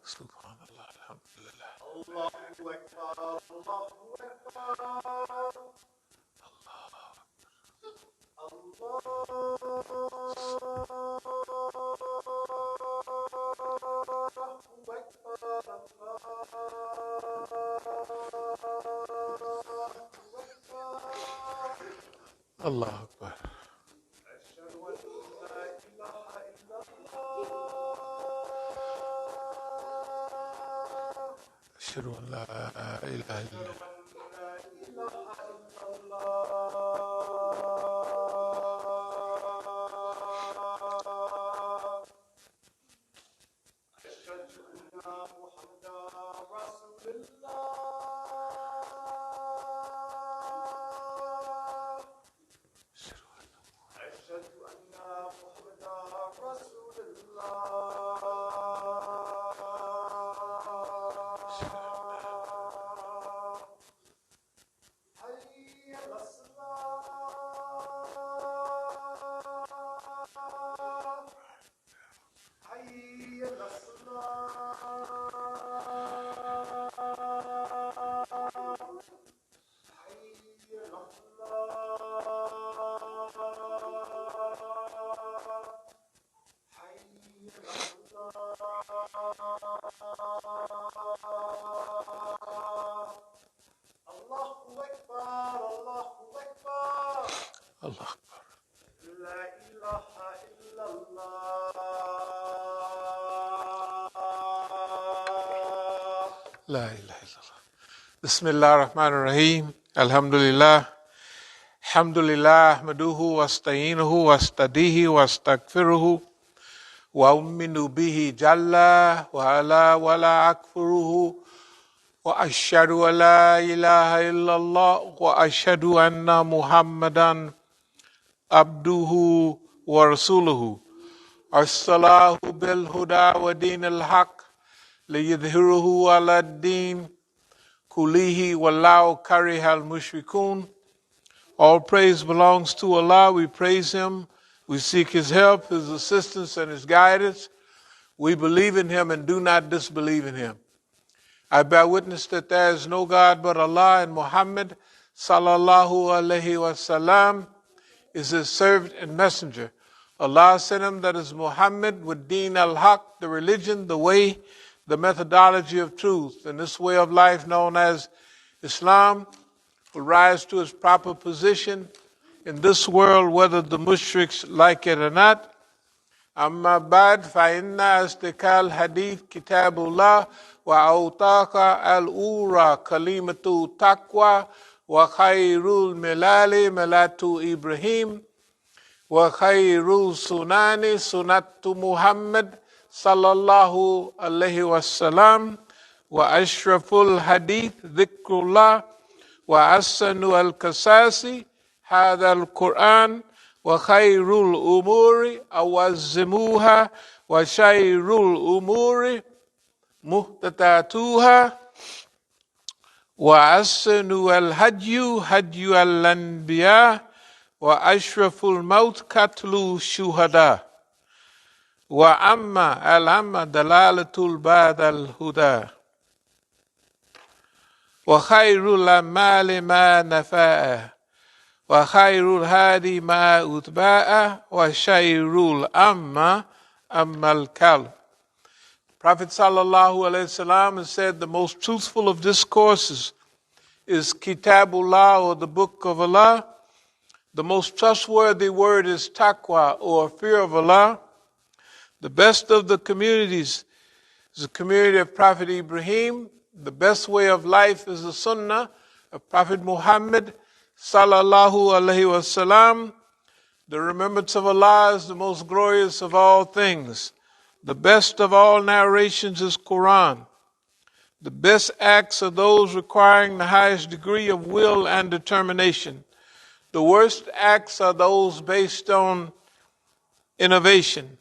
Subhanallah, alhamdulillah. Allahu Akbar, Allahu Akbar. Allahu Akbar. أشهد أن لا إله إلا Allah. La ilaha illallah. La ilaha illallah. Bismillah ar-Rahman ar-Rahim. Alhamdulillah. Alhamdulillah. Ahmaduhu wa asta'inuhu wa astadihi wa astaghfiruhu wa umminu bihi jalla wa ala wa la akfuruhu wa ashhadu an la ilaha illallah wa ashhadu anna Muhammadan abduhu wa rasuluhu. As-salahu bil huda wa din al-haq liyudhiruhu ala ad-din kulihi wallahu karihal mushrikun. All praise belongs to Allah. We praise Him. We seek His help, His assistance, and His guidance. We believe in Him and do not disbelieve in Him. I bear witness that there is no God but Allah, and Muhammad sallallahu alaihi wasallam is His servant and messenger. Allah sent him, that is Muhammad, with Deen al-Haq, the religion, the way, the methodology of truth. And this way of life known as Islam will rise to its proper position in this world, whether the mushriks like it or not. Amma ba'd fa inna asdiqal hadith kitabullah wa awtaqa al-ura kalimatu taqwa wa khayrul milali milatu Ibrahim wa khayrul sunani sunatu Muhammad sallallahu alayhi wasallam wa ashraful hadith dhikrullah wa asanu al-kasasi hadha al-Quran wa khayrul umuri awazzimuha wa shayrul umuri muhtatatuha wa asanu al-hadyu hadyu al-anbiya wa ashraful maut katlu shuhada wa amma al-amma dalalatul ba'd al-huda wa khayrul amali ma nafa'a wa khayrul hadi ma utba'a wa shayrul amma al-kalb. Prophet sallallahu alaihi wasallam has said the most truthful of discourses is Kitabullah, or the book of Allah. The most trustworthy word is taqwa, or fear of Allah. The best of the communities is the community of Prophet Ibrahim. The best way of life is the sunnah of Prophet Muhammad sallallahu alaihi wasallam. The remembrance of Allah is the most glorious of all things. The best of all narrations is Quran. The best acts are those requiring the highest degree of will and determination. The worst acts are those based on innovation.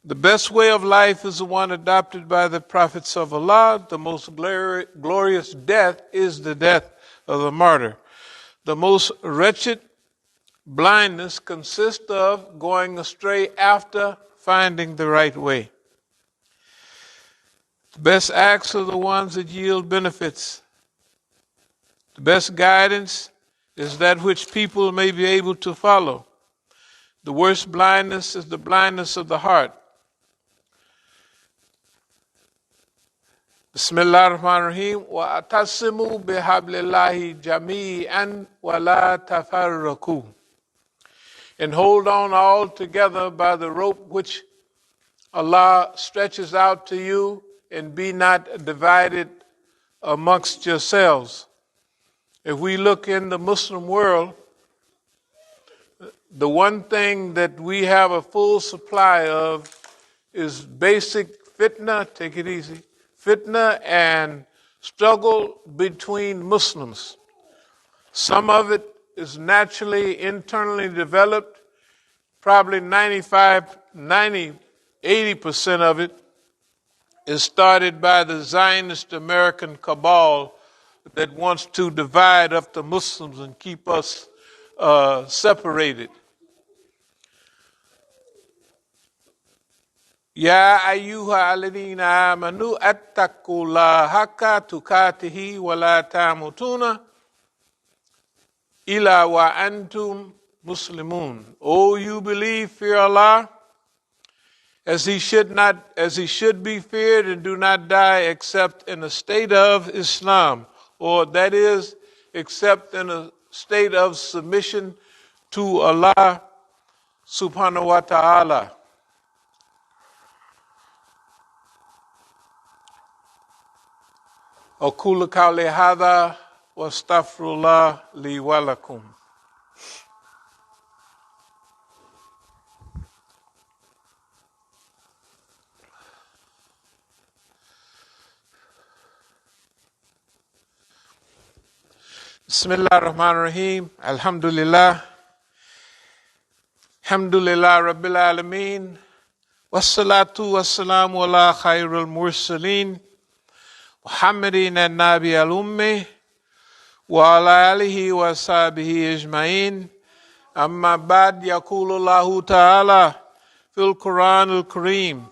The best way of life is the one adopted by the prophets of Allah. The most glorious death is the death of the martyr. The most wretched blindness consists of going astray after finding the right way. The best acts are the ones that yield benefits. The best guidance is that which people may be able to follow. The worst blindness is the blindness of the heart. Bismillah ar-Rahman ar-Rahim. Wa atasimu bihablillahi jami'an wa la tafarraku. And hold on all together by the rope which Allah stretches out to you, and be not divided amongst yourselves. If we look in the Muslim world, the one thing that we have a full supply of is basic fitna, take it easy, fitna and struggle between Muslims. Some of it is naturally, internally developed, probably 80% of it is started by the Zionist American cabal that wants to divide up the Muslims and keep us separated. Ya ayyuha alladhina amanu attaqullaha haqqa tuqatihi wa la tamutuna illa wa antum muslimun. O you believe, fear Allah as he should be feared, and do not die except in a state of Islam, or that is, except in a state of submission to Allah subhanahu wa ta'ala. أقول قولي هذا واستغفر الله لي ولكم. Bismillah ar-Rahman ar-Rahim. Alhamdulillah. Alhamdulillah Rabbil Alameen. Wassalatu wassalamu ala khairul mursaleen. Muhammadin al-Nabi al-Ummi. Wa ala alihi wa sahbihi ajma'in. Amma ba'd, yaqulu Allahu ta'ala fil Quran al-Kareem.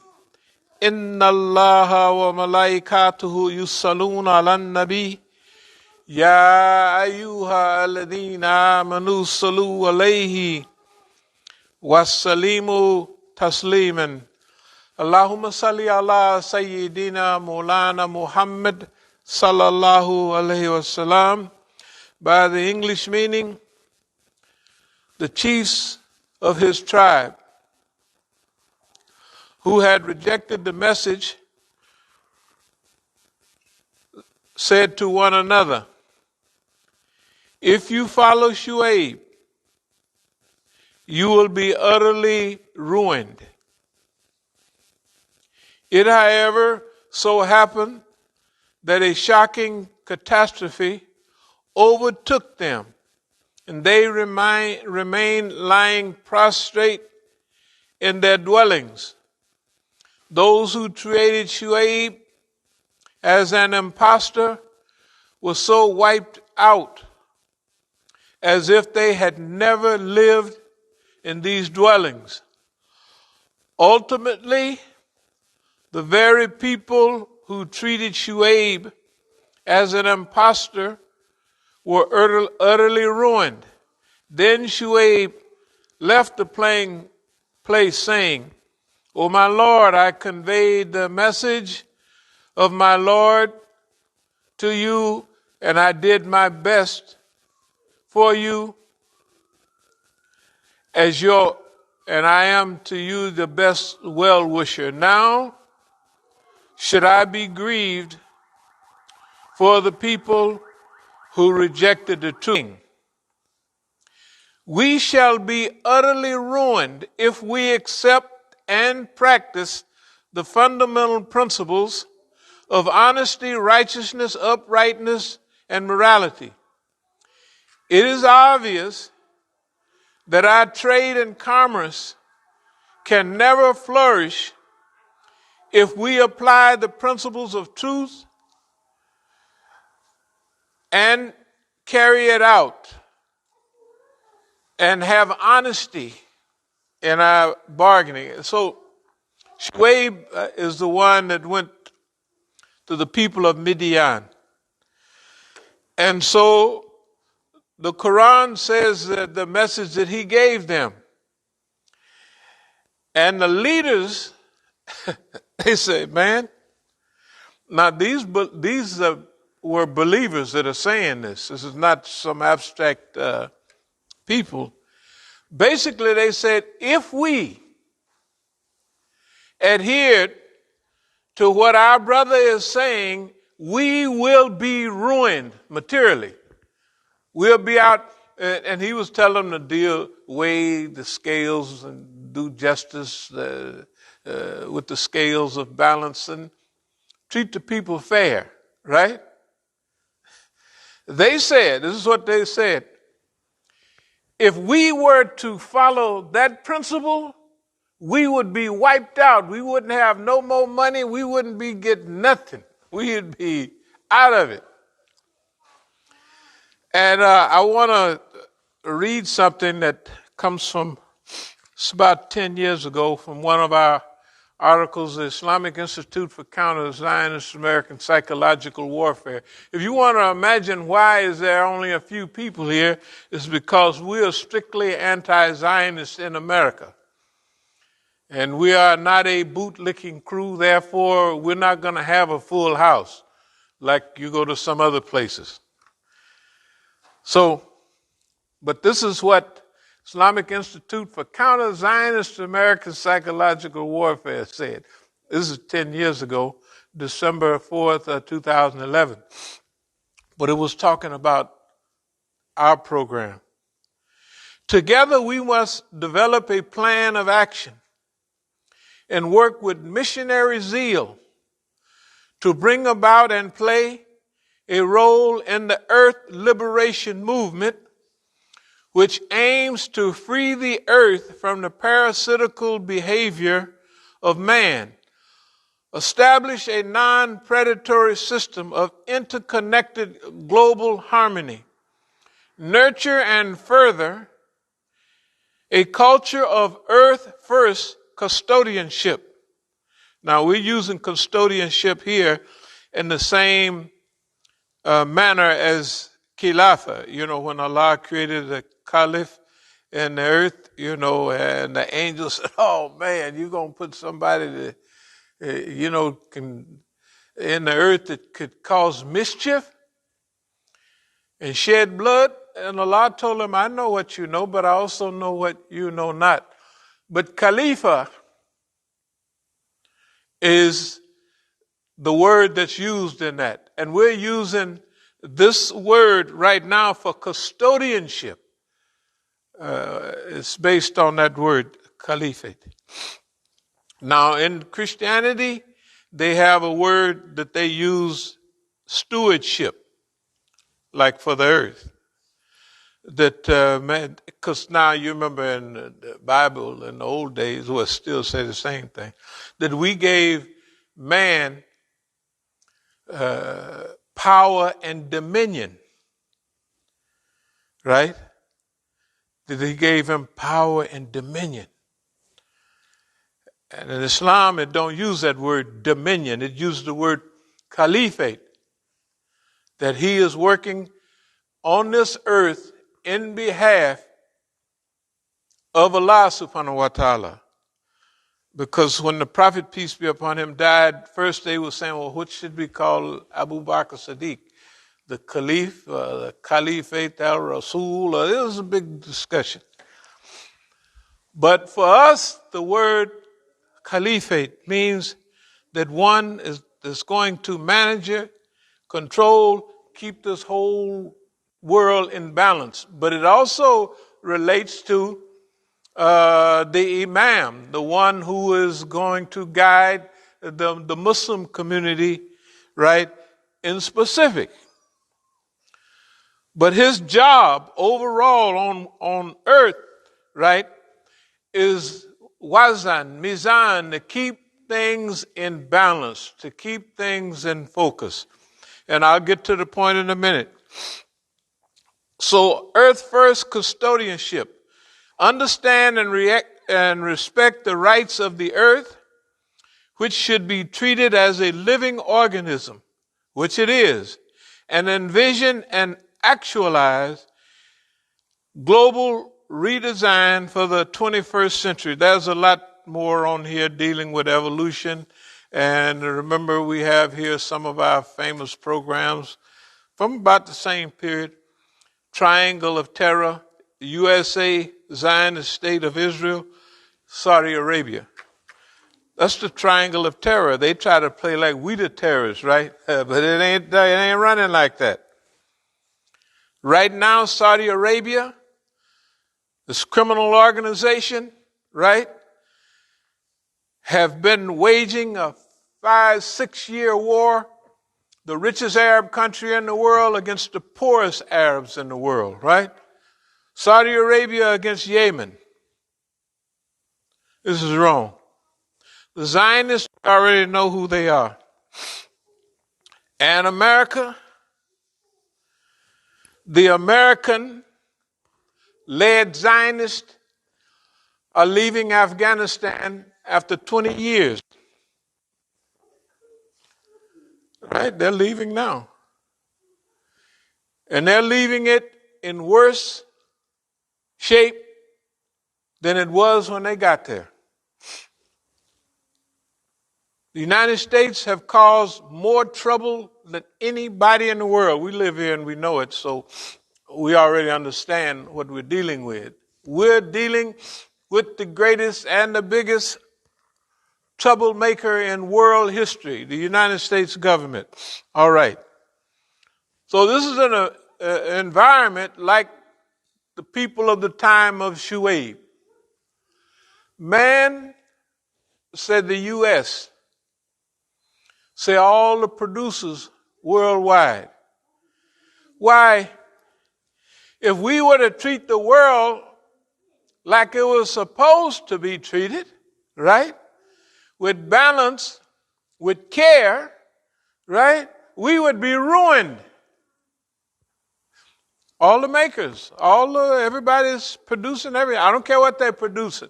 Inna Allaha wa malaikatuhu yusalluna ala nabi. Ya ayyuha alladhina amanu sallu alayhi wasallimu tasliman. Allahumma salli ala Sayyidina Maulana Muhammad sallallahu alayhi wasallam. By the English meaning, the chiefs of his tribe who had rejected the message said to one another, if you follow Shu'aib, you will be utterly ruined. It, however, so happened that a shocking catastrophe overtook them, and they remained lying prostrate in their dwellings. Those who treated Shu'aib as an impostor were so wiped out as if they had never lived in these dwellings. Ultimately, the very people who treated Shu'aib as an impostor were utterly ruined. Then Shu'aib left the place saying, O my Lord, I conveyed the message of my Lord to you, and I did my best for you and I am to you the best well-wisher. Now, should I be grieved for the people who rejected the truth? We shall be utterly ruined if we accept and practice the fundamental principles of honesty, righteousness, uprightness, and morality. It is obvious that our trade and commerce can never flourish if we apply the principles of truth and carry it out and have honesty in our bargaining. So Shu'aib is the one that went to the people of Midian. And so the Quran says that the message that he gave them. And the leaders, they say, man, now these were believers that are saying this. This is not some abstract people. Basically, they said, if we adhered to what our brother is saying, we will be ruined materially. We'll be out, and he was telling them to weigh the scales and do justice with the scales of balance and treat the people fair, right? They said, this is what they said, if we were to follow that principle, we would be wiped out. We wouldn't have no more money. We wouldn't be getting nothing. We'd be out of it. And I want to read something that comes from, it's about 10 years ago, from one of our articles, the Islamic Institute for Counter-Zionist American Psychological Warfare. If you want to imagine why is there only a few people here, it's because we are strictly anti-Zionist in America. And we are not a boot-licking crew, therefore we're not going to have a full house like you go to some other places. So, but this is what Islamic Institute for Counter-Zionist American Psychological Warfare said. This is 10 years ago, December 4th, 2011. But it was talking about our program. Together we must develop a plan of action and work with missionary zeal to bring about and play a role in the Earth Liberation Movement, which aims to free the earth from the parasitical behavior of man, establish a non-predatory system of interconnected global harmony, nurture and further a culture of earth-first custodianship. Now, we're using custodianship here in the same manner as Khilafah. You know, when Allah created the caliph in the earth, you know, and the angels said, oh man, you're going to put somebody that, in the earth that could cause mischief and shed blood. And Allah told him, I know what you know, but I also know what you know not. But Khalifa is the word that's used in that. And we're using this word right now for custodianship. It's based on that word, caliphate. Now, in Christianity, they have a word that they use, stewardship, like for the earth. That, because now you remember in the Bible in the old days, well, still say the same thing, that we gave man power and dominion, right? That he gave him power and dominion. And in Islam, it don't use that word dominion. It uses the word caliphate. That he is working on this earth in behalf of Allah subhanahu wa ta'ala. Because when the Prophet, peace be upon him, died, first they were saying, well, what should we call Abu Bakr Siddiq? The Caliph, the Caliphate al-Rasul? It was a big discussion. But for us, the word Caliphate means that one is going to manage it, control, keep this whole world in balance. But it also relates to the Imam, the one who is going to guide the Muslim community, right, in specific. But his job overall on earth, right, is wazan, mizan, to keep things in balance, to keep things in focus. And I'll get to the point in a minute. So, earth first custodianship. Understand and respect the rights of the earth, which should be treated as a living organism, which it is, and envision and actualize global redesign for the 21st century. There's a lot more on here dealing with evolution. And remember, we have here some of our famous programs from about the same period. Triangle of Terror, USA, Zionist State of Israel, Saudi Arabia. That's the Triangle of Terror. They try to play like we the terrorists, right? But it ain't running like that. Right now, Saudi Arabia, this criminal organization, right, have been waging a 5-6 year war, the richest Arab country in the world against the poorest Arabs in the world, right? Saudi Arabia against Yemen. This is wrong. The Zionists already know who they are. And America, the American-led Zionists are leaving Afghanistan after 20 years. Right? They're leaving now. And they're leaving it in worse shape than it was when they got there. The United States have caused more trouble than anybody in the world. We live here and we know it, so we already understand what we're dealing with. We're dealing with the greatest and the biggest troublemaker in world history, the United States government. All right. So this is an environment like the people of the time of Shuaib. Man, said the U.S., say all the producers worldwide. Why? If we were to treat the world like it was supposed to be treated, right? With balance, with care, right? We would be ruined. All the makers, everybody's producing everything. I don't care what they're producing.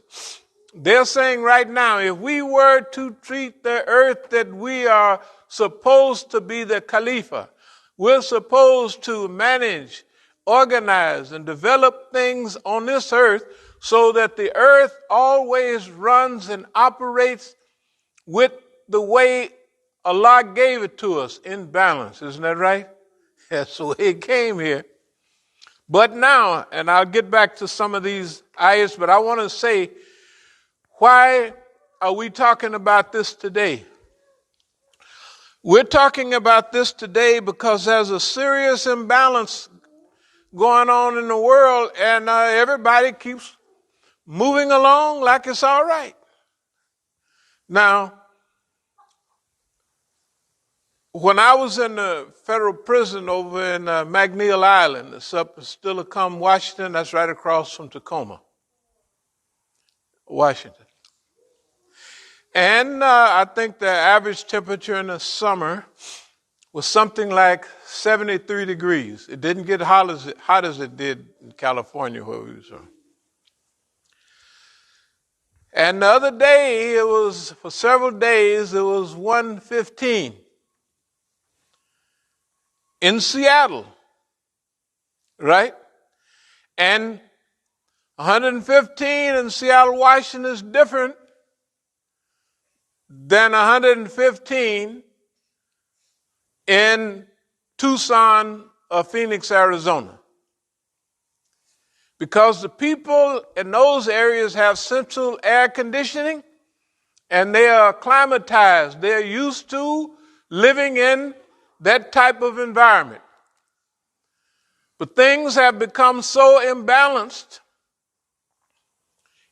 They're saying right now, if we were to treat the earth that we are supposed to be the Khalifa, we're supposed to manage, organize, and develop things on this earth so that the earth always runs and operates with the way Allah gave it to us, in balance. Isn't that right? That's the way it came here. But now, and I'll get back to some of these ayahs, but I want to say, why are we talking about this today? We're talking about this today because there's a serious imbalance going on in the world, and everybody keeps moving along like it's all right. Now, when I was in the federal prison over in McNeil Island, it's up in Steilacoom, Washington, that's right across from Tacoma, Washington. And I think the average temperature in the summer was something like 73 degrees. It didn't get hot as it did in California where we were from. And the other day, for several days, it was 115 in Seattle, right? And 115 in Seattle, Washington is different than 115 in Tucson or Phoenix, Arizona. Because the people in those areas have central air conditioning and they are acclimatized. They're used to living in that type of environment. But things have become so imbalanced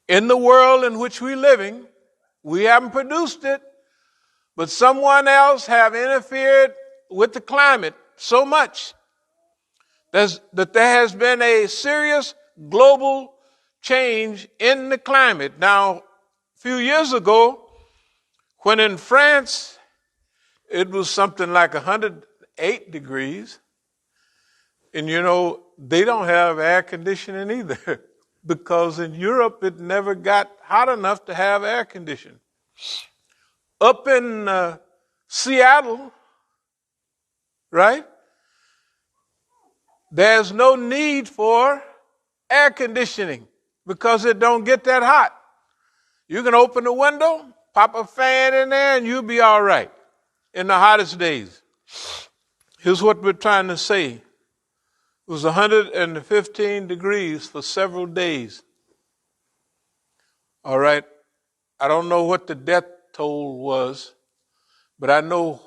in the world in which we're living. We haven't produced it, but someone else have interfered with the climate so much that there has been a serious global change in the climate. Now, a few years ago, when in France it was something like 108 degrees, and they don't have air conditioning either. Because in Europe, it never got hot enough to have air conditioning. Up in Seattle, right, there's no need for air conditioning because it don't get that hot. You can open the window, pop a fan in there, and you'll be all right in the hottest days. Here's what we're trying to say. It was 115 degrees for several days. All right. I don't know what the death toll was, but I know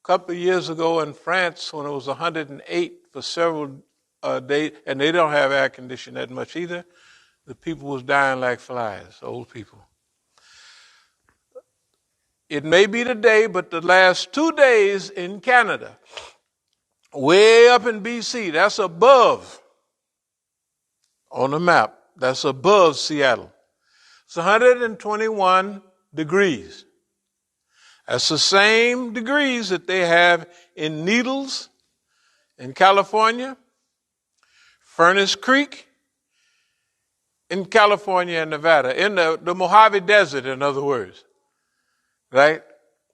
a couple of years ago in France when it was 108 for several days, and they don't have air conditioning that much either, the people was dying like flies, old people. It may be today, but the last 2 days in Canada, way up in BC, that's above, on the map, that's above Seattle. It's 121 degrees. That's the same degrees that they have in Needles in California, Furnace Creek in California and Nevada, in the Mojave Desert, in other words, right?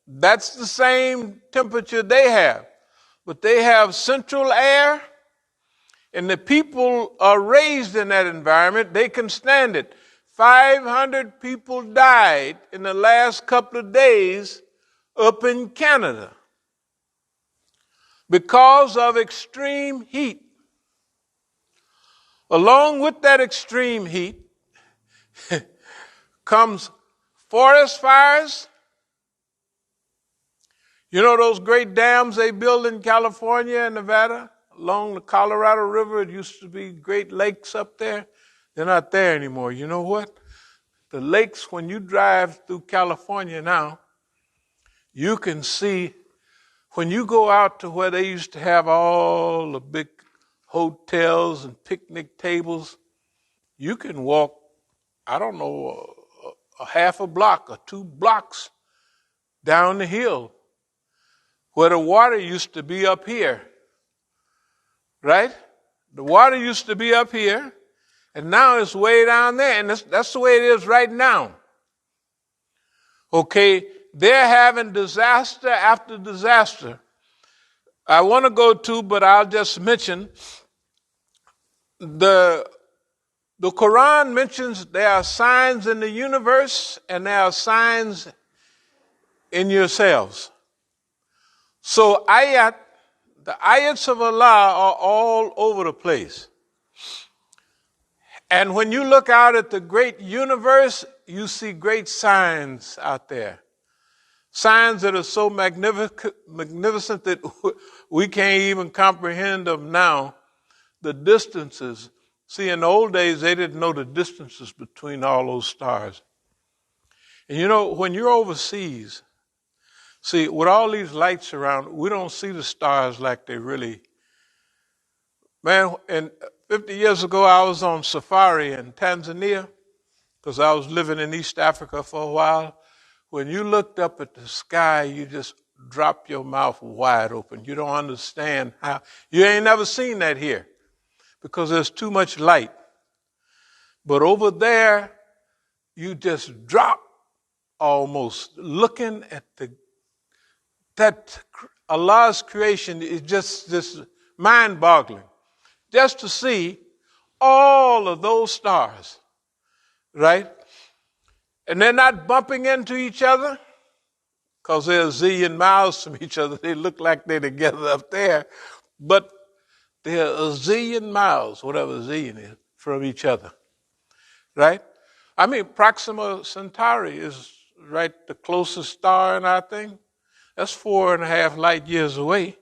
That's the same temperature they have, but they have central air, and the people are raised in that environment. They can stand it. 500 people died in the last couple of days up in Canada because of extreme heat. Along with that extreme heat comes forest fires. You know those great dams they build in California and Nevada along the Colorado River? It used to be great lakes up there. They're not there anymore. You know what? The lakes, when you drive through California now, you can see, when you go out to where they used to have all the big hotels and picnic tables, you can walk, I don't know, a half a block or 2 blocks down the hill where the water used to be up here, right? The water used to be up here, and now it's way down there, and that's the way it is right now. Okay, they're having disaster after disaster. I want to go to, but I'll just mention, the Quran mentions there are signs in the universe and there are signs in yourselves. So the ayats of Allah are all over the place. And when you look out at the great universe, you see great signs out there. Signs that are so magnificent that we can't even comprehend them now. The distances. See, in the old days, they didn't know the distances between all those stars. And you know, when you're overseas, see, with all these lights around, we don't see the stars like they really. Man, and 50 years ago, I was on safari in Tanzania because I was living in East Africa for a while. When you looked up at the sky, you just dropped your mouth wide open. You don't understand how. You ain't never seen that here because there's too much light. But over there, you just drop almost looking at that Allah's creation is just mind-boggling. Just to see all of those stars, right? And they're not bumping into each other because they're a zillion miles from each other. They look like they're together up there, but they're a zillion miles, whatever zillion is, from each other, right? I mean, Proxima Centauri is right the closest star in our thing. That's 4.5 light years away.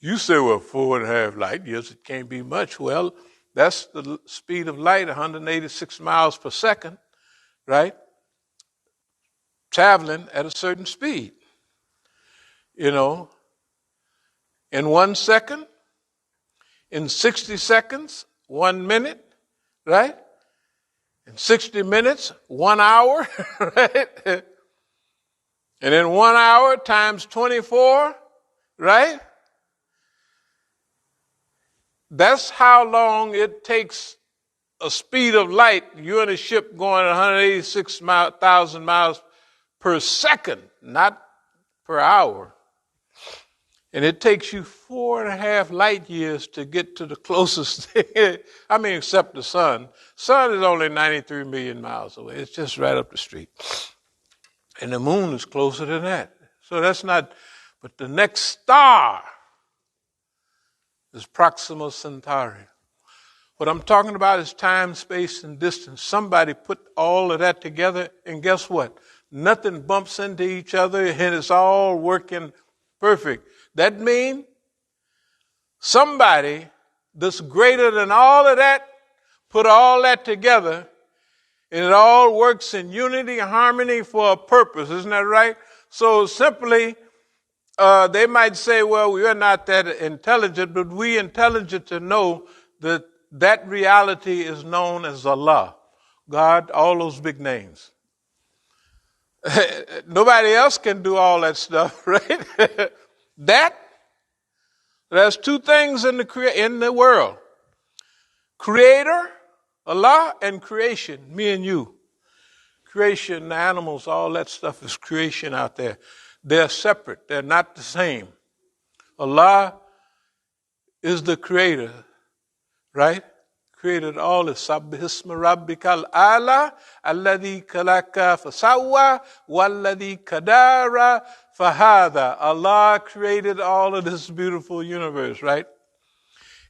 You say, well, 4.5 light years, it can't be much. Well, that's the speed of light, 186 miles per second, right? Traveling at a certain speed. You know, in 1 second, in 60 seconds, 1 minute, right? In 60 minutes, 1 hour, right? And in 1 hour times 24, right? That's how long it takes a speed of light. You're in a ship going 186,000 miles per second, not per hour. And it takes you 4.5 light years to get to the closest thing. I mean, except the sun. Sun is only 93 million miles away. It's just right up the street. And the moon is closer than that. So that's not, but the next star is Proxima Centauri. What I'm talking about is time, space, and distance. Somebody put all of that together, and guess what? Nothing bumps into each other, and it's all working perfect. That means somebody that's greater than all of that put all that together, and it all works in unity and harmony for a purpose. Isn't that right? So simply, they might say, well, we are not that intelligent, but we intelligent to know that that reality is known as Allah, God, all those big names. Nobody else can do all that stuff, right? There's two things in the world. Creator, Allah, and creation, me and you. Creation, the animals, all that stuff is creation out there. They're separate. They're not the same. Allah is the creator, right? Created all this. Sabbihisma rabbikal ala alladhi kalaka fasawa walladhi kadara fahada. Allah created all of this beautiful universe, right?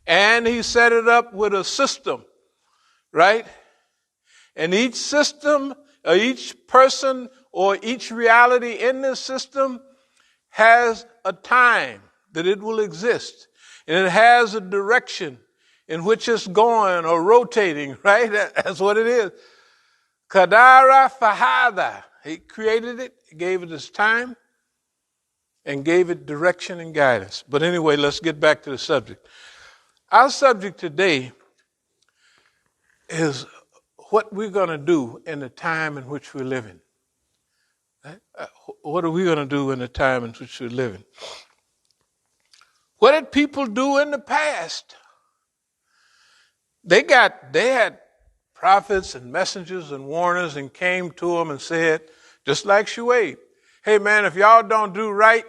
And he set it up with a system, right? And each system, or each person, or each reality in this system has a time that it will exist. And it has a direction in which it's going or rotating, right? That's what it is. Kadara fahada. He created it, gave it its time, and gave it direction and guidance. But anyway, let's get back to the subject. Our subject today is what we're going to do in the time in which we're living. Right? What are we going to do in the time in which we're living? What did people do in the past? They had prophets and messengers and warners and came to them and said, just like Shuaib, hey man, if y'all don't do right,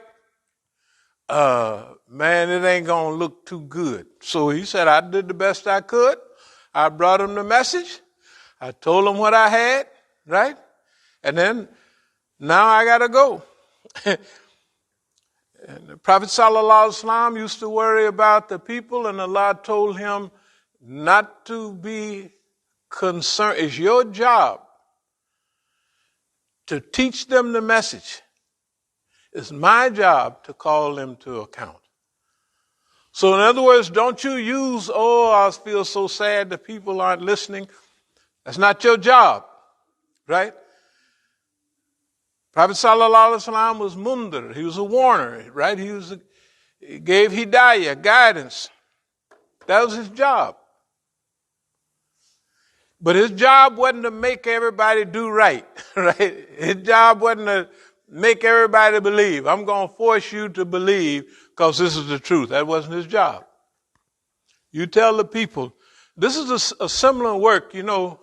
man, it ain't going to look too good. So he said, I did the best I could. I brought him the message. I told him what I had, right? And then now I got to go. And the Prophet Sallallahu Alaihi Wasallam used to worry about the people, and Allah told him not to be concerned. It's your job to teach them the message. It's my job to call them to account. So in other words, don't you use, I feel so sad that people aren't listening. That's not your job, right? Prophet Sallallahu Alaihi Wasallam was Mundar. He was a warner, right? He gave hidayah, guidance. That was his job. But his job wasn't to make everybody do right, right? His job wasn't to make everybody believe. I'm going to force you to believe because this is the truth. That wasn't his job. You tell the people. This is a similar work, you know.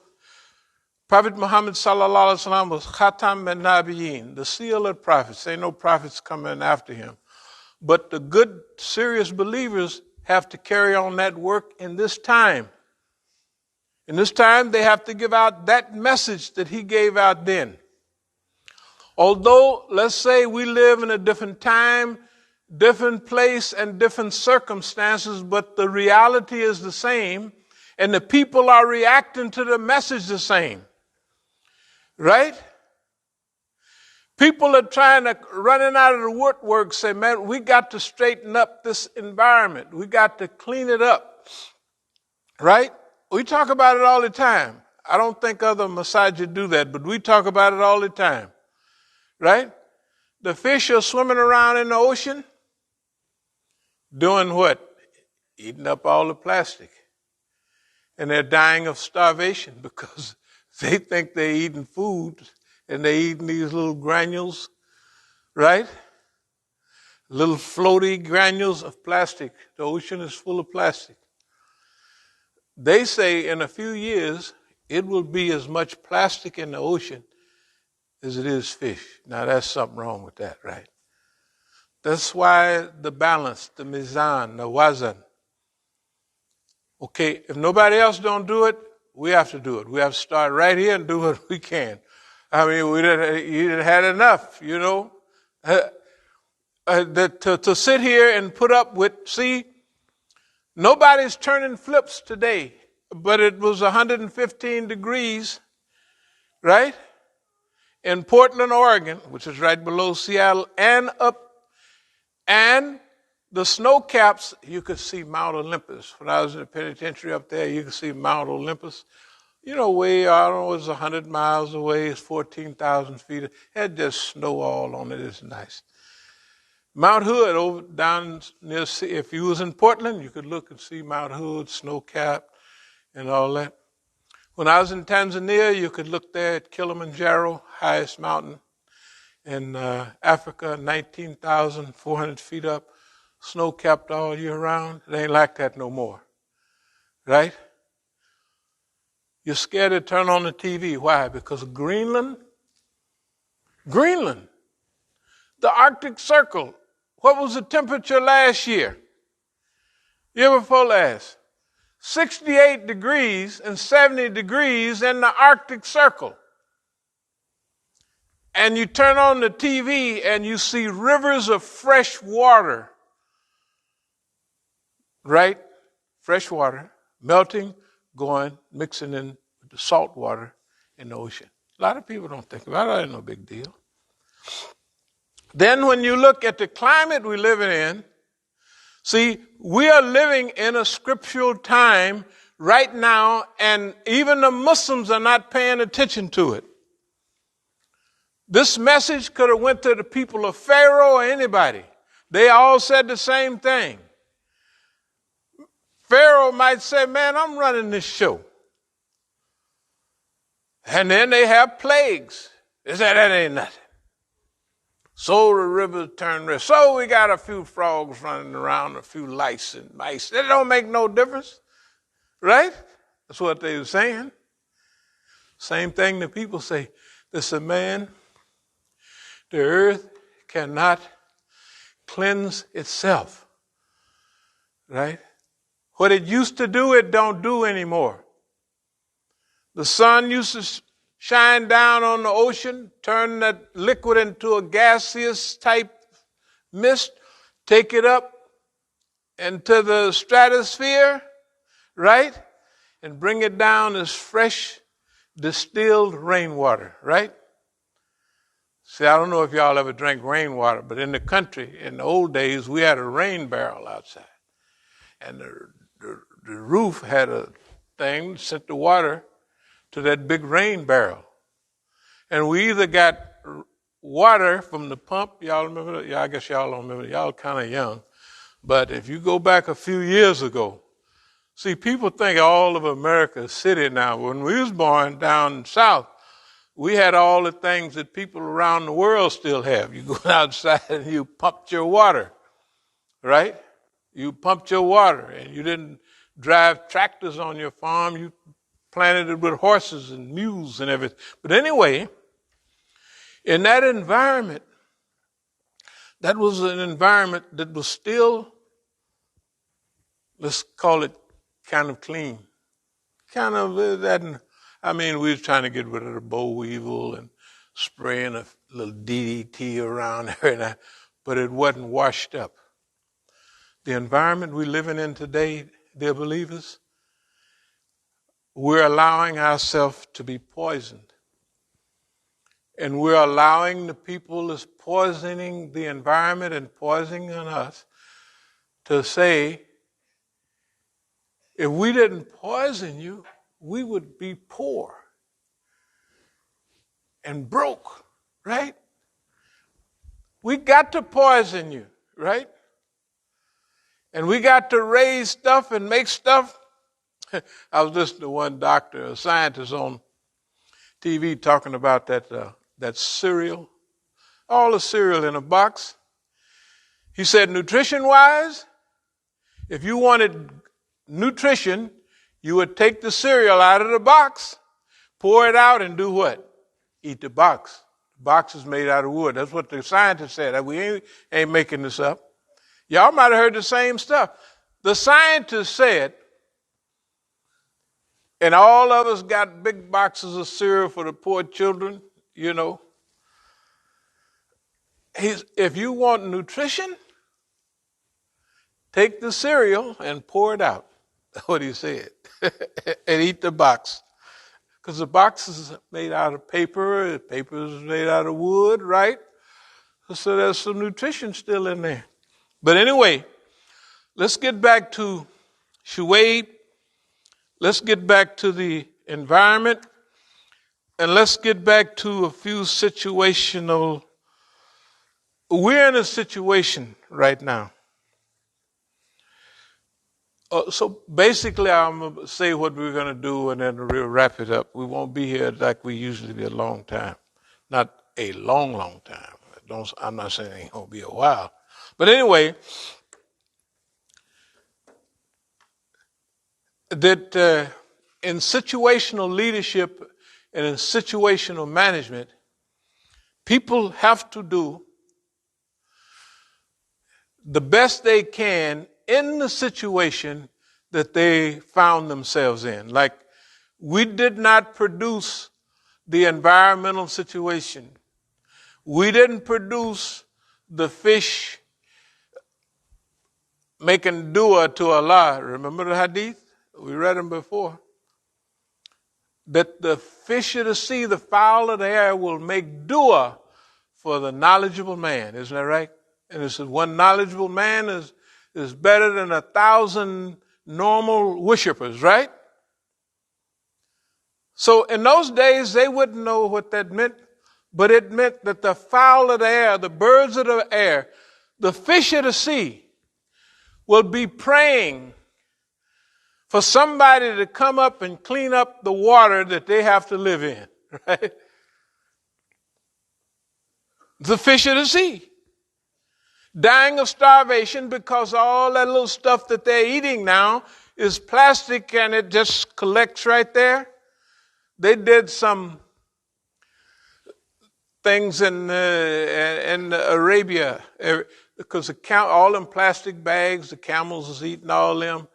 Prophet Muhammad Sallallahu Alaihi Wasallam was Khatam ben Nabiyyin, the seal of prophets. Ain't no prophets coming after him. But the good, serious believers have to carry on that work in this time. In this time, they have to give out that message that he gave out then. Although, let's say we live in a different time, different place, and different circumstances, but the reality is the same, and the people are reacting to the message the same. Right? People are running out of the woodwork, say, man, we got to straighten up this environment. We got to clean it up. Right? We talk about it all the time. I don't think other masajid do that, but we talk about it all the time. Right? The fish are swimming around in the ocean. Doing what? Eating up all the plastic. And they're dying of starvation because they think they're eating food and they're eating these little granules, right? Little floaty granules of plastic. The ocean is full of plastic. They say in a few years, it will be as much plastic in the ocean as it is fish. Now that's something wrong with that, right? That's why the balance, the mizan, the wazan. Okay, if nobody else don't do it, we have to do it. We have to start right here and do what we can. I mean, you done had enough, you know. To sit here and put up with, see, nobody's turning flips today, but it was 115 degrees, right? In Portland, Oregon, which is right below Seattle, and the snow caps, you could see Mount Olympus. When I was in the penitentiary up there, you could see Mount Olympus. You know, way, I don't know, it was 100 miles away, it's 14,000 feet. It had just snow all on it, it's nice. Mount Hood, over down near, if you was in Portland, you could look and see Mount Hood, snow-capped, and all that. When I was in Tanzania, you could look there at Kilimanjaro, highest mountain in Africa, 19,400 feet up, snow-capped all year round. It ain't like that no more, right? You're scared to turn on the TV. Why? Because of Greenland, the Arctic Circle. What was the temperature last year? Year before last? 68 degrees and 70 degrees in the Arctic Circle. And you turn on the TV and you see rivers of fresh water, right? Fresh water, melting, going, mixing in with the salt water in the ocean. A lot of people don't think about it. It's no big deal. Then when you look at the climate we're living in, see, we are living in a scriptural time right now, and even the Muslims are not paying attention to it. This message could have went to the people of Pharaoh or anybody. They all said the same thing. Pharaoh might say, man, I'm running this show. And then they have plagues. They say, that ain't nothing. So the rivers turn red. So we got a few frogs running around, a few lice and mice. That don't make no difference, right? That's what they were saying. Same thing the people say. They say, man, the earth cannot cleanse itself, right? What it used to do, it don't do anymore. The sun used to shine down on the ocean, turn that liquid into a gaseous type mist, take it up into the stratosphere, right? And bring it down as fresh, distilled rainwater, right? See, I don't know if y'all ever drank rainwater, but in the country, in the old days, we had a rain barrel outside. And the roof had a thing that sent the water to that big rain barrel. And we either got water from the pump, y'all remember that? Yeah, I guess y'all don't remember, y'all kind of young. But if you go back a few years ago, see, people think all of America is city now. When we was born down south, we had all the things that people around the world still have. You go outside and you pumped your water, right? You pumped your water, and you didn't drive tractors on your farm. You planted it with horses and mules and everything. But anyway, in that environment, that was an environment that was still, let's call it kind of clean. Kind of that. I mean, we were trying to get rid of the boll weevil and spraying a little DDT around there, but it wasn't washed up. The environment we're living in today, dear believers, we're allowing ourselves to be poisoned. And we're allowing the people that's poisoning the environment and poisoning us to say, if we didn't poison you, we would be poor and broke, right? We got to poison you, right? And we got to raise stuff and make stuff. I was listening to one doctor, a scientist on TV talking about that cereal, all the cereal in a box. He said, nutrition-wise, if you wanted nutrition, you would take the cereal out of the box, pour it out, and do what? Eat the box. Boxes made out of wood. That's what the scientists said. We ain't making this up. Y'all might have heard the same stuff. The scientists said, and all of us got big boxes of cereal for the poor children, you know. If you want nutrition, take the cereal and pour it out. That's what he said. And eat the box. Because the box is made out of paper, the paper is made out of wood, right? So there's some nutrition still in there. But anyway, let's get back to Shuaib. Let's get back to the environment. And let's get back to a few situational. We're in a situation right now. So basically, I'm going to say what we're going to do and then we'll wrap it up. We won't be here like we usually be a long time. Not a long, long time. I'm not saying it ain't going to be a while. But anyway, that in situational leadership and in situational management, people have to do the best they can in the situation that they found themselves in. Like, we did not produce the environmental situation. We didn't produce the fish making dua to Allah. Remember the hadith? We read them before. That the fish of the sea, the fowl of the air will make dua for the knowledgeable man. Isn't that right? And it says one knowledgeable man is better than 1,000 normal worshippers, right? So in those days, they wouldn't know what that meant, but it meant that the fowl of the air, the birds of the air, the fish of the sea will be praying for somebody to come up and clean up the water that they have to live in, right? The fish of the sea. Dying of starvation because all that little stuff that they're eating now is plastic and it just collects right there. They did some things in Arabia because all them plastic bags, the camels was eating all them,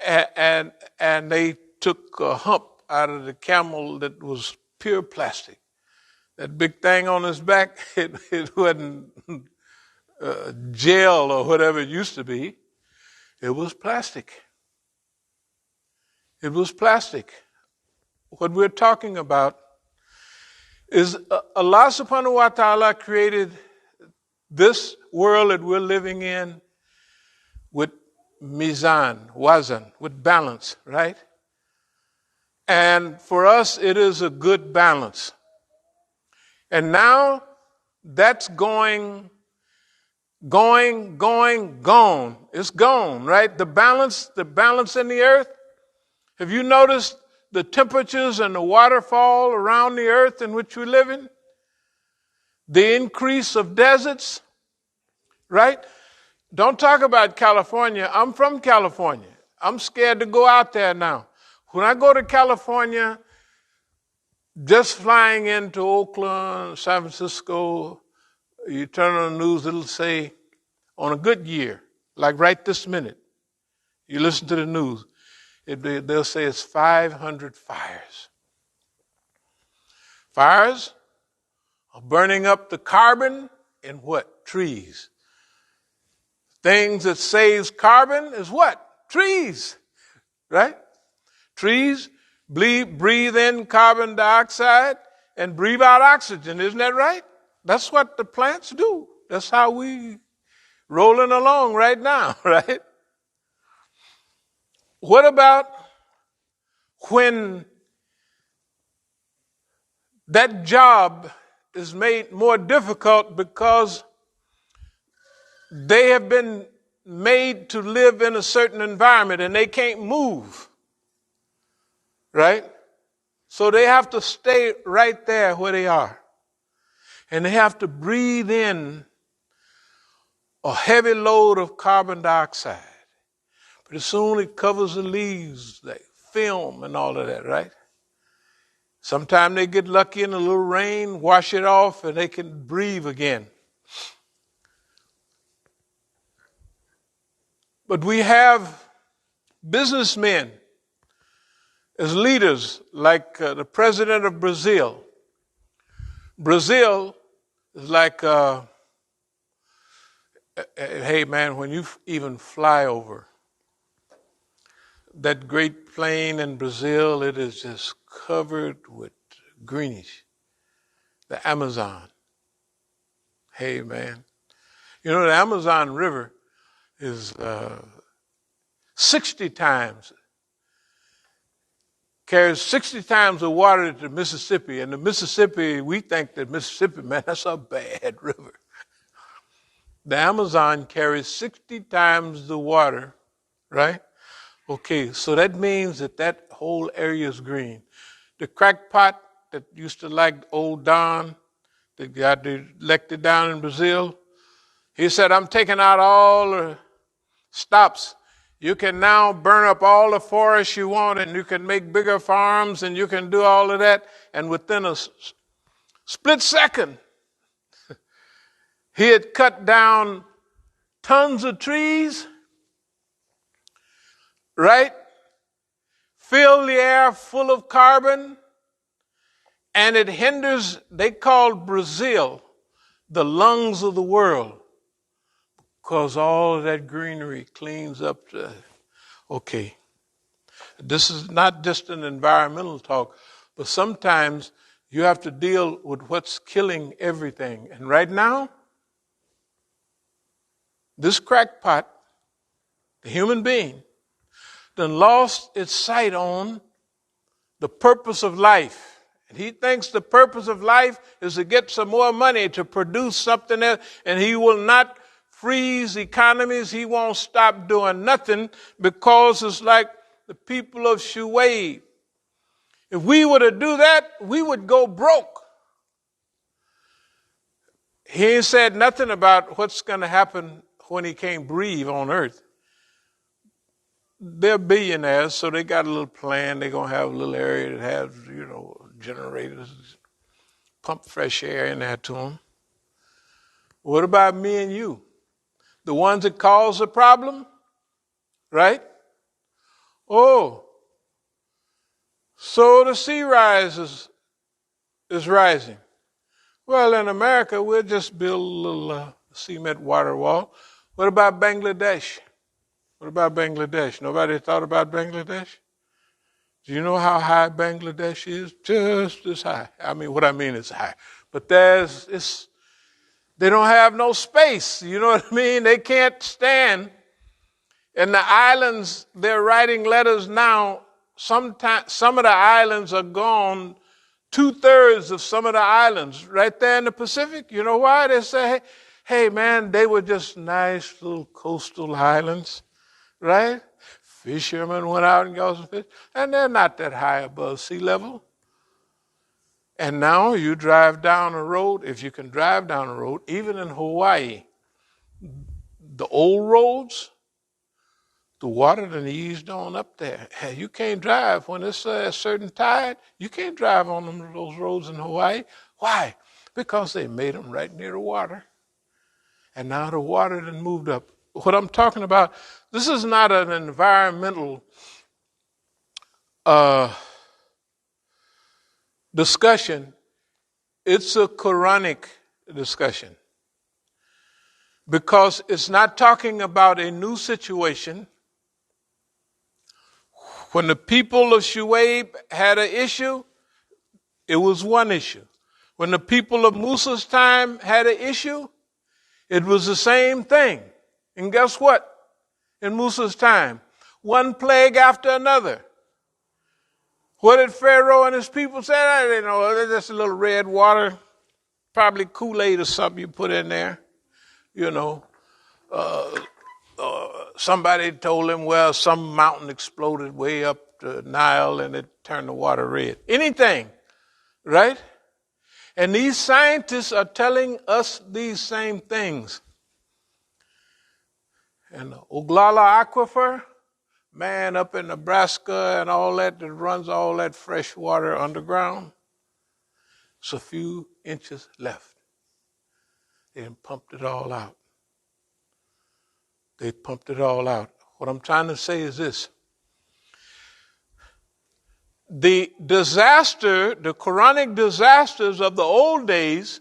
and they took a hump out of the camel that was pure plastic. That big thing on his back, it wasn't gel or whatever it used to be. It was plastic. It was plastic. What we're talking about is Allah subhanahu wa ta'ala created this world that we're living in with mizan, wazan, with balance, right? And for us, it is a good balance. And now that's gone. It's gone, right? The balance in the earth. Have you noticed the temperatures and the waterfall around the earth in which we live in? The increase of deserts, right? Don't talk about California. I'm from California. I'm scared to go out there now. When I go to California, just flying into Oakland, San Francisco, you turn on the news, it'll say, on a good year, like right this minute, you listen to the news, they'll say it's 500 fires. Fires are burning up the carbon in what? Trees. Things that saves carbon is what? Trees, right? Trees breathe in carbon dioxide and breathe out oxygen. Isn't that right? That's what the plants do. That's how we rolling along right now, right? What about when that job is made more difficult because they have been made to live in a certain environment and they can't move, right? So they have to stay right there where they are. And they have to breathe in a heavy load of carbon dioxide. But as soon as it covers the leaves, like film and all of that, right? Sometimes they get lucky in a little rain, wash it off, and they can breathe again. But we have businessmen as leaders, like the president of Brazil. Brazil is like, hey man, when you even fly over that great plain in Brazil, it is just covered with greenish. The Amazon. Hey man. You know, the Amazon River is 60 times, carries 60 times the water to the Mississippi. And the Mississippi, we think that Mississippi, man, that's a bad river. The Amazon carries 60 times the water, right? Okay, so that means that whole area is green. The crackpot that used to like old Don, that got elected down in Brazil, he said, I'm taking out all the stops. You can now burn up all the forests you want, and you can make bigger farms, and you can do all of that. And within a split second, he had cut down tons of trees, right? Filled the air full of carbon, and it hinders, they called Brazil the lungs of the world, because all of that greenery cleans up the, okay. This is not just an environmental talk, but sometimes you have to deal with what's killing everything. And right now, this crackpot, the human being, done lost its sight on the purpose of life. And he thinks the purpose of life is to get some more money to produce something else, and he will not freeze economies. He won't stop doing nothing, because it's like the people of Shuaib. If we were to do that, we would go broke. He ain't said nothing about what's going to happen when he can't breathe on earth. They're billionaires, so they got a little plan. They're going to have a little area that has, generators, pump fresh air in there to them. What about me and you? The ones that cause the problem, right? Oh, so the sea rise is rising. Well, in America, we'll just build a little cement water wall. What about Bangladesh? What about Bangladesh? Nobody thought about Bangladesh? Do you know how high Bangladesh is? Just as high. I mean, what I mean is high. But they don't have no space. You know what I mean? They can't stand. And the islands, they're writing letters now. Some of the islands are gone. 2/3 of some of the islands right there in the Pacific. You know why? They say, hey man, they were just nice little coastal islands, right? Fishermen went out and got some fish, and they're not that high above sea level. And now you drive down a road, if you can drive down a road, even in Hawaii, the old roads, the water done eased on up there. You can't drive when it's a certain tide. You can't drive on those roads in Hawaii. Why? Because they made them right near the water. And now the water done moved up. What I'm talking about, this is not an environmental discussion. It's a Quranic discussion. Because it's not talking about a new situation. When the people of Shuaib had an issue, it was one issue. When the people of Musa's time had an issue, it was the same thing. And guess what? In Musa's time, one plague after another. What did Pharaoh and his people say? There's just a little red water, probably Kool-Aid or something you put in there. Somebody told him, well, some mountain exploded way up the Nile and it turned the water red. Anything, right? And these scientists are telling us these same things. And the Oglala Aquifer, man up in Nebraska and all that runs all that fresh water underground. It's a few inches left. They pumped it all out. They pumped it all out. What I'm trying to say is this. The disaster, the Quranic disasters of the old days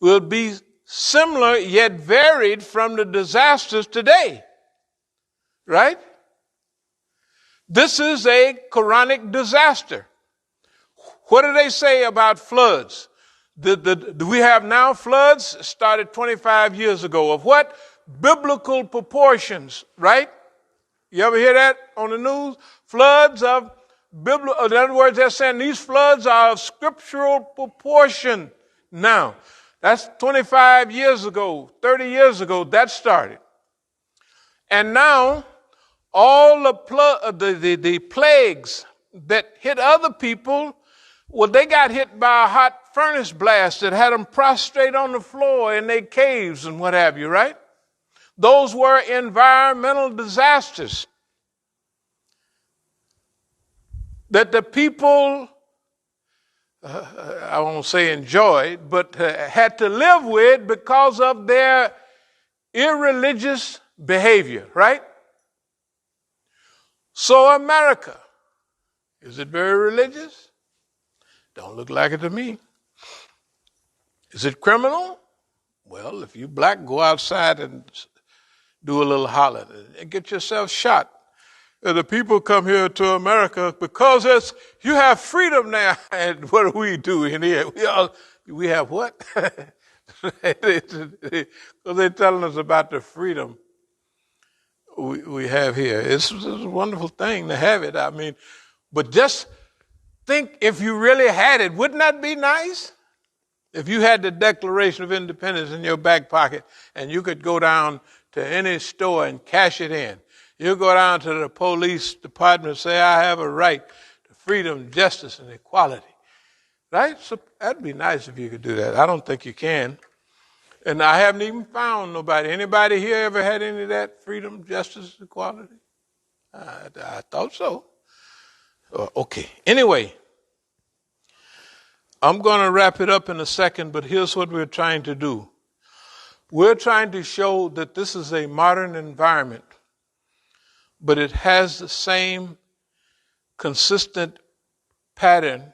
will be similar yet varied from the disasters today. Right? This is a Quranic disaster. What do they say about floods? We have now floods started 25 years ago of what? Biblical proportions, right? You ever hear that on the news? Floods of biblical, in other words, they're saying these floods are of scriptural proportion now. That's 25 years ago, 30 years ago, that started. And now, all the plagues that hit other people, well, they got hit by a hot furnace blast that had them prostrate on the floor in their caves and what have you, right? Those were environmental disasters that the people, I won't say enjoyed, but had to live with because of their irreligious behavior, right? So America, is it very religious? Don't look like it to me. Is it criminal? Well, if you black, go outside and do a little holler and get yourself shot. The people come here to America because you have freedom now. And what do we do in here? We have what? Because they're telling us about the freedom we have here. It's a wonderful thing to have it. I mean, but just think if you really had it, wouldn't that be nice? If you had the Declaration of Independence in your back pocket and you could go down to any store and cash it in. You go down to the police department and say, I have a right to freedom, justice, and equality. Right? So that'd be nice if you could do that. I don't think you can. And I haven't even found nobody. Anybody here ever had any of that freedom, justice, equality? I thought so. Okay. Anyway, I'm going to wrap it up in a second, but here's what we're trying to do. We're trying to show that this is a modern environment, but it has the same consistent pattern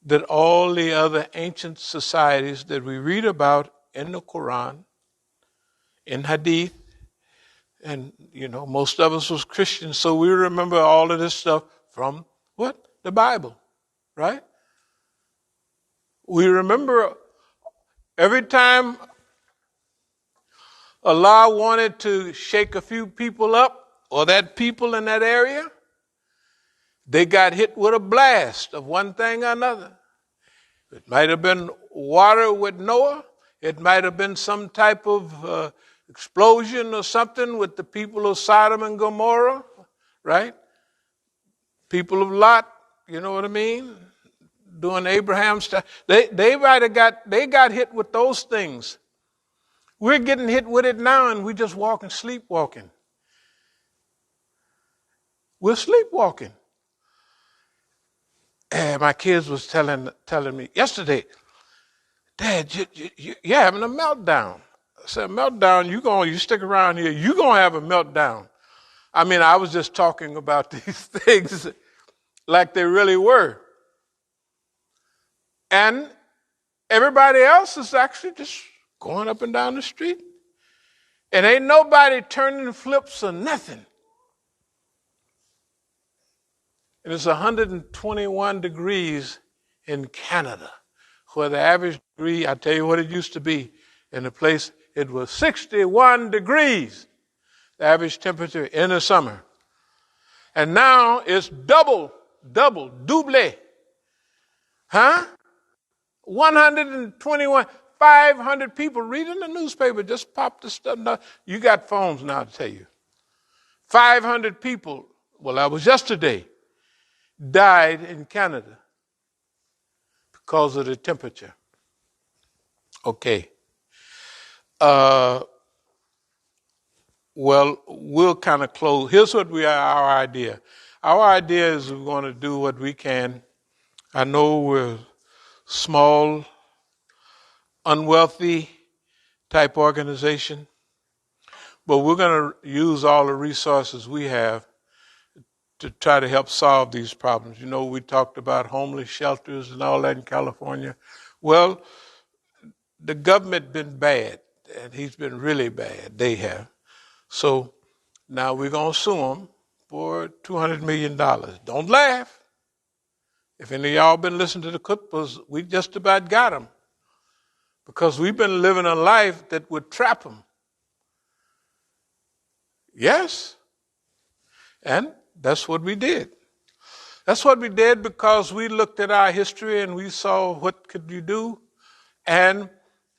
that all the other ancient societies that we read about in the Quran, in Hadith, and, most of us was Christians, so we remember all of this stuff from what? The Bible, right? We remember every time Allah wanted to shake a few people up, or that people in that area, they got hit with a blast of one thing or another. It might have been water with Noah. It might have been some type of explosion or something with the people of Sodom and Gomorrah, right? People of Lot, you know what I mean? Doing Abraham's stuff. They got hit with those things. We're getting hit with it now, and we're just sleepwalking. We're sleepwalking. And my kids was telling me yesterday, Dad, you're having a meltdown. I said, meltdown? You stick around here, you're going to have a meltdown. I mean, I was just talking about these things like they really were. And everybody else is actually just going up and down the street. And ain't nobody turning flips or nothing. And it's 121 degrees in Canada, where the average degree, I tell you what it used to be. In the place, it was 61 degrees, the average temperature in the summer. And now it's double, double. Huh? 121, 500 people reading the newspaper, just pop the stuff. Now, you got phones now to tell you. 500 people, well, that was yesterday, died in Canada because of the temperature. Okay. Well, we'll kind of close. Here's what our idea. Our idea is we're going to do what we can. I know we're small, unwealthy type organization, but we're going to use all the resources we have to try to help solve these problems. You know, we talked about homeless shelters and all that in California. Well, the government been bad, and he's been really bad. They have. So now we're going to sue them for $200 million. Don't laugh. If any of y'all been listening to the Khutbahs, we just about got them. Because we've been living a life that would trap them. Yes. And that's what we did. That's what we did because we looked at our history and we saw what could you do. And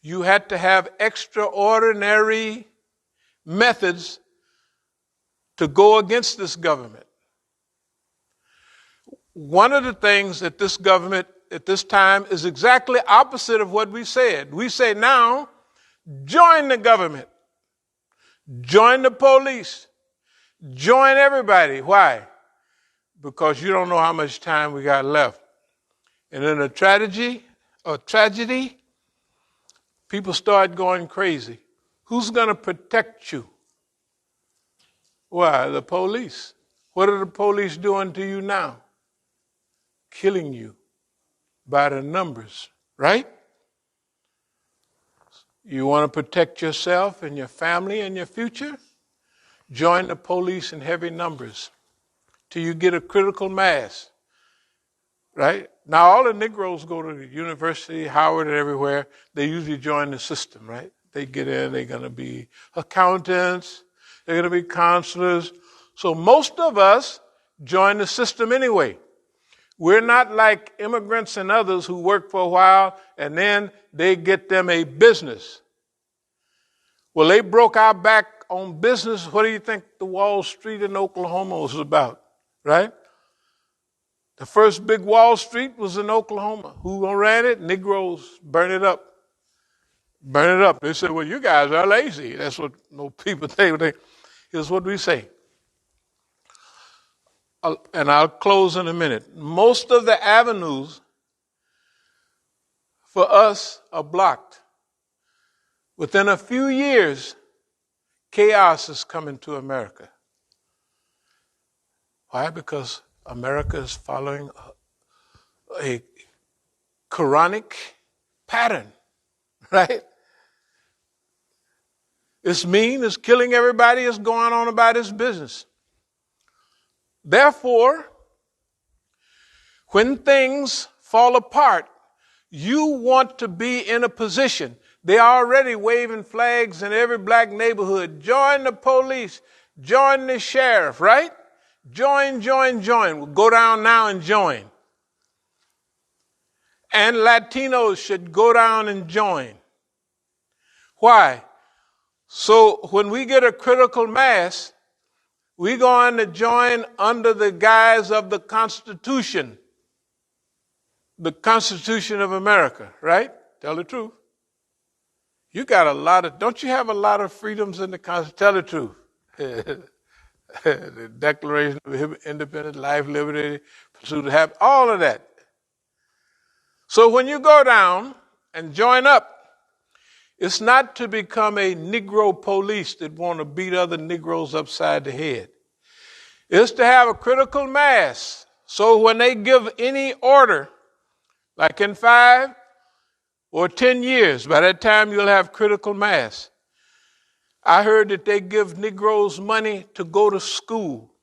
you had to have extraordinary methods to go against this government. One of the things that this government at this time is exactly opposite of what we said. We say now, join the government, join the police, join everybody. Why? Because you don't know how much time we got left. And in a tragedy, people start going crazy. Who's going to protect you? Why? The police. What are the police doing to you now? Killing you by the numbers, right? You want to protect yourself and your family and your future? Join the police in heavy numbers till you get a critical mass, right? Now, all the Negroes go to the university, Howard, and everywhere. They usually join the system, right? They get in, they're going to be accountants, they're going to be counselors. So most of us join the system anyway. We're not like immigrants and others who work for a while and then they get them a business. Well, they broke our back on business. What do you think the Wall Street in Oklahoma was about, right? The first big Wall Street was in Oklahoma. Who ran it? Negroes. Burn it up. Burn it up. They said, well, you guys are lazy. That's what people say. Here's what we say. And I'll close in a minute. Most of the avenues for us are blocked. Within a few years, chaos is coming to America. Why? Because America is following a Quranic pattern, right? It's mean, it's killing everybody, it's going on about its business. Therefore, when things fall apart, you want to be in a position. They're already waving flags in every black neighborhood. Join the police, join the sheriff, right? Join. We'll go down now and join. And Latinos should go down and join. Why? So when we get a critical mass, we're going to join under the guise of the Constitution. The Constitution of America, right? Tell the truth. You got don't you have a lot of freedoms in the Constitution? Tell the truth. The Declaration of Independence, life, liberty, pursuit of happiness, all of that. So when you go down and join up, it's not to become a Negro police that want to beat other Negroes upside the head. It's to have a critical mass. So when they give any order, like in 5 or 10 years, by that time you'll have critical mass. I heard that they give Negroes money to go to school.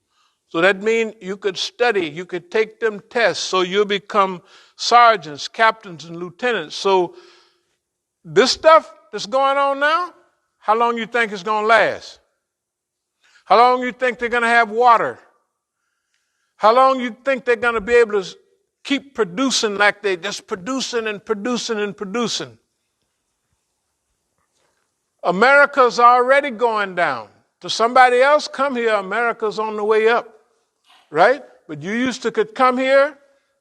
So that means you could study, you could take them tests, so you'll become sergeants, captains, and lieutenants. So this stuff that's going on now, how long you think it's going to last? How long you think they're going to have water? How long you think they're going to be able to keep producing like they just producing and producing and producing? America's already going down. To somebody else, come here, America's on the way up, right? But you could come here,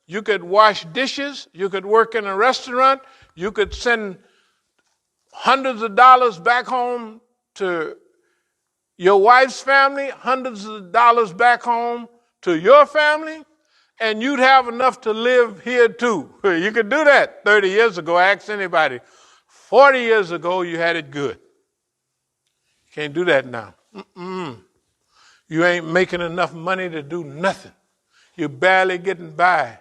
you could wash dishes, you could work in a restaurant, you could send hundreds of dollars back home to your wife's family, hundreds of dollars back home to your family, and you'd have enough to live here too. You could do that 30 years ago. Ask anybody. 40 years ago, you had it good. You can't do that now. You ain't making enough money to do nothing. You're barely getting by.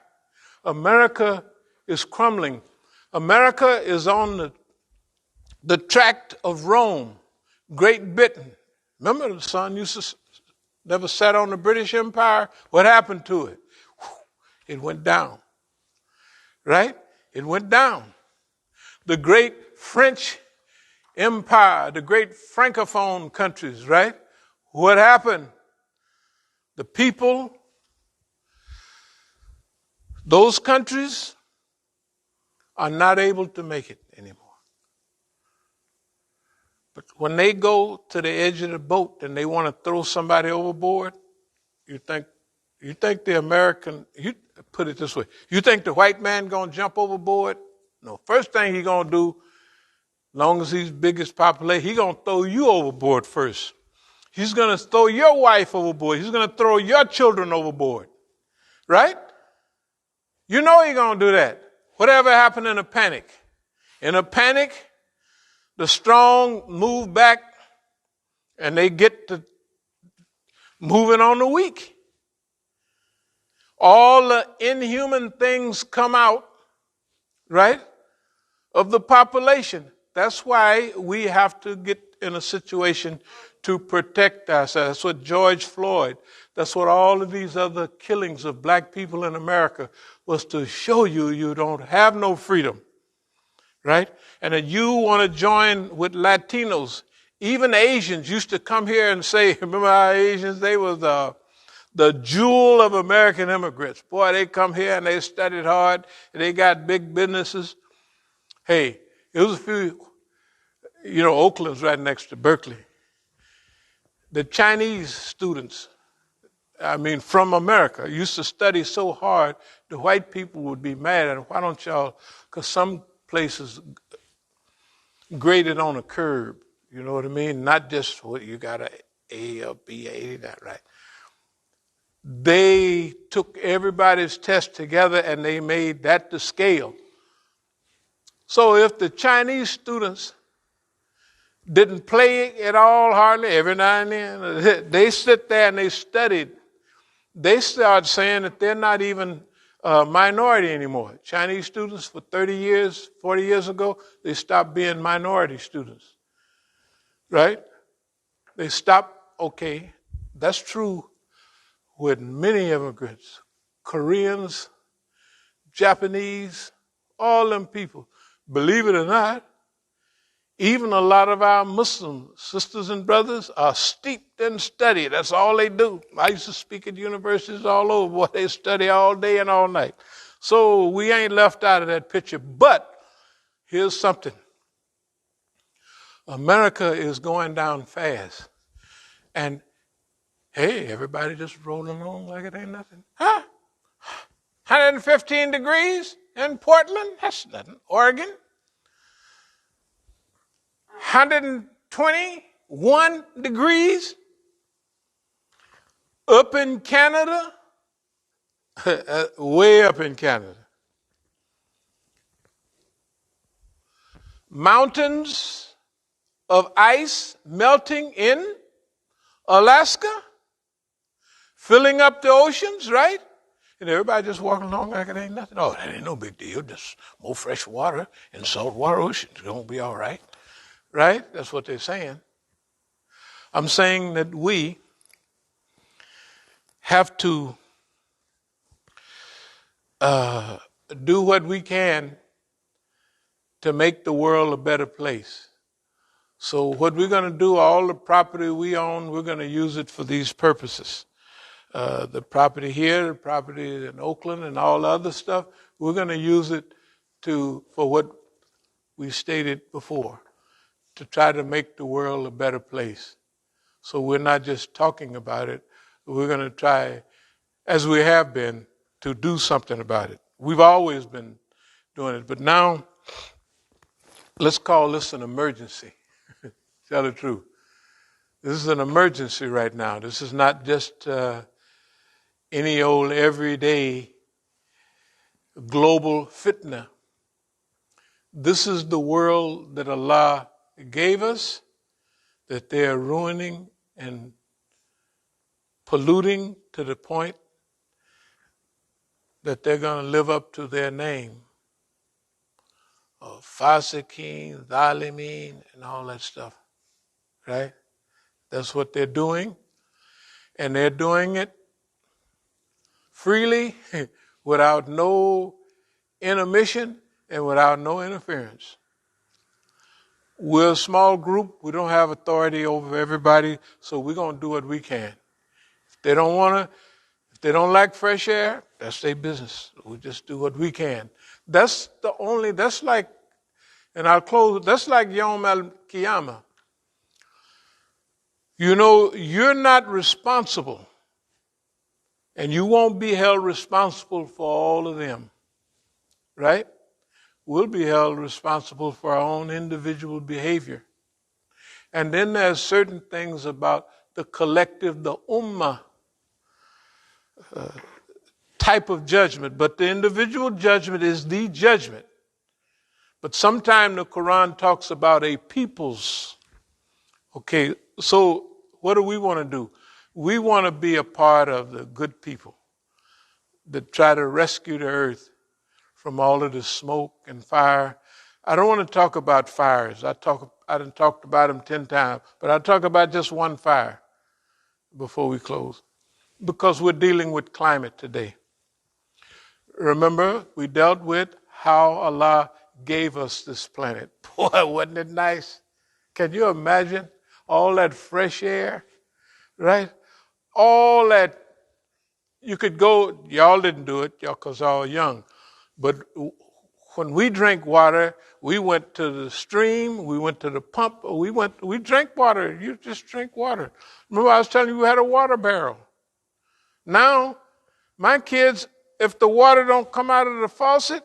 America is crumbling. America is on the tract of Rome, Great Britain. Remember, the sun used to never sat on the British Empire? What happened to it? It went down. Right? It went down. The great French Empire, the great Francophone countries, right? What happened? The people, those countries are not able to make it anymore. But when they go to the edge of the boat and they want to throw somebody overboard, you think the American, you put it this way, you think the white man going to jump overboard? No. First thing he going to do, long as he's biggest population, he going to throw you overboard first. He's going to throw your wife overboard. He's going to throw your children overboard. Right? You know he's going to do that. Whatever happened in a panic? In a panic, the strong move back and they get to moving on the weak. All the inhuman things come out, right, of the population. That's why we have to get in a situation to protect ourselves. That's what George Floyd, that's what all of these other killings of black people in America was, to show you don't have no freedom, right? And that you want to join with Latinos. Even Asians used to come here and say, remember how Asians, they was the jewel of American immigrants. Boy, they come here and they studied hard, and they got big businesses. Hey, it was a few, Oakland's right next to Berkeley. The Chinese students, from America, used to study so hard, the white people would be mad at them. Why don't y'all, because some places graded on a curve, you know what I mean? Not just what you got A or B, A, that right. They took everybody's test together and they made that the scale. So if the Chinese students didn't play at all hardly, every now and then, they sit there and they studied. They start saying that they're not even a minority anymore. Chinese students for 30 years, 40 years ago, they stopped being minority students. Right? They stopped, okay, that's true with many immigrants, Koreans, Japanese, all them people. Believe it or not, even a lot of our Muslim sisters and brothers are steeped in study. That's all they do. I used to speak at universities all over. Boy, they study all day and all night. So we ain't left out of that picture. But here's something. America is going down fast. And hey, everybody just rolling along like it ain't nothing. Huh? 115 degrees in Portland? That's nothing. Oregon? 121 degrees up in Canada? Way up in Canada. Mountains of ice melting in Alaska? Filling up the oceans, right? And everybody just walking along like it ain't nothing. Oh, that ain't no big deal. Just more fresh water in saltwater oceans. It's going to be all right. Right? That's what they're saying. I'm saying that we have to do what we can to make the world a better place. So what we're going to do, all the property we own, we're going to use it for these purposes. The property here, the property in Oakland, and all the other stuff, we're going to use it for what we stated before, to try to make the world a better place. So we're not just talking about it. We're going to try, as we have been, to do something about it. We've always been doing it, but now let's call this an emergency. Tell the truth. This is an emergency right now. This is not just any old everyday global fitna. This is the world that Allah gave us, that they are ruining and polluting to the point that they're going to live up to their name of Fasiqeen, Zalimeen, and all that stuff, right? That's what they're doing, and they're doing it freely, without no intermission and without no interference. We're a small group. We don't have authority over everybody, so we're going to do what we can. If they don't like fresh air, that's their business. We just do what we can. That's like, and I'll close, that's like Yom al-Qiyamah. You know, you're not responsible, and you won't be held responsible for all of them, right? We'll be held responsible for our own individual behavior. And then there's certain things about the collective, the ummah type of judgment. But the individual judgment is the judgment. But sometimes the Quran talks about a people's. Okay, so what do we want to do? We want to be a part of the good people that try to rescue the earth from all of the smoke and fire. I don't want to talk about fires. I done talked about them 10 times, but I'll talk about just one fire before we close, because we're dealing with climate today. Remember, we dealt with how Allah gave us this planet. Boy, wasn't it nice? Can you imagine all that fresh air, right? All that, you could go, y'all didn't do it, y'all because y'all young, but when we drank water, we went to the stream, we went to the pump, we drank water. You just drink water. Remember I was telling you we had a water barrel. Now, my kids, if the water don't come out of the faucet,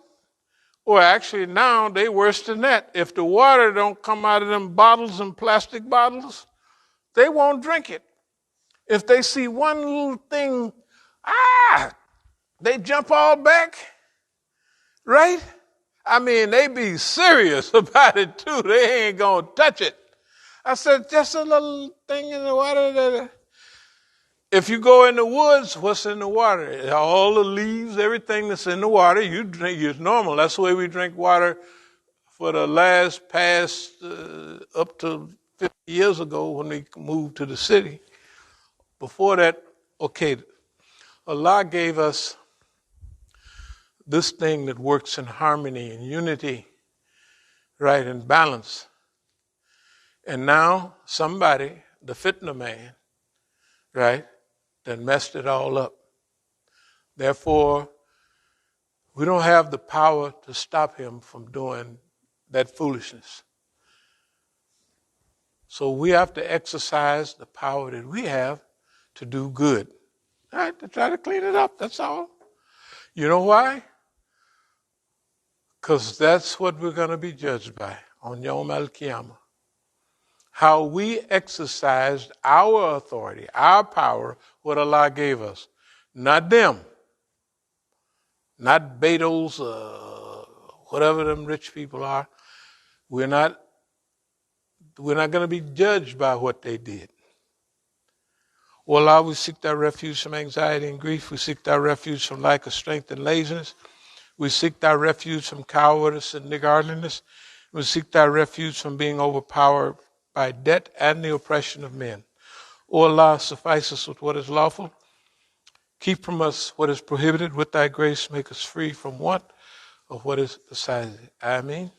or actually now they worse than that. If the water don't come out of them bottles and plastic bottles, they won't drink it. If they see one little thing, they jump all back, right? I mean, they be serious about it too. They ain't gonna touch it. I said, just a little thing in the water. If you go in the woods, what's in the water? All the leaves, everything that's in the water, you drink. It's normal. That's the way we drink water for the past up to 50 years ago when we moved to the city. Before that, okay, Allah gave us this thing that works in harmony and unity, right, and balance. And now somebody, the fitna man, right, that messed it all up. Therefore, we don't have the power to stop him from doing that foolishness. So we have to exercise the power that we have to do good, right, to try to clean it up, that's all. You know why? Because that's what we're going to be judged by on Yom al-Qiyamah. How we exercised our authority, our power, what Allah gave us. Not them. Not Betos, whatever them rich people are. We're not going to be judged by what they did. O Allah, we seek thy refuge from anxiety and grief. We seek thy refuge from lack of strength and laziness. We seek thy refuge from cowardice and niggardliness. We seek thy refuge from being overpowered by debt and the oppression of men. O Allah, suffice us with what is lawful. Keep from us what is prohibited. With thy grace, make us free from want of what is beside thee. Ameen.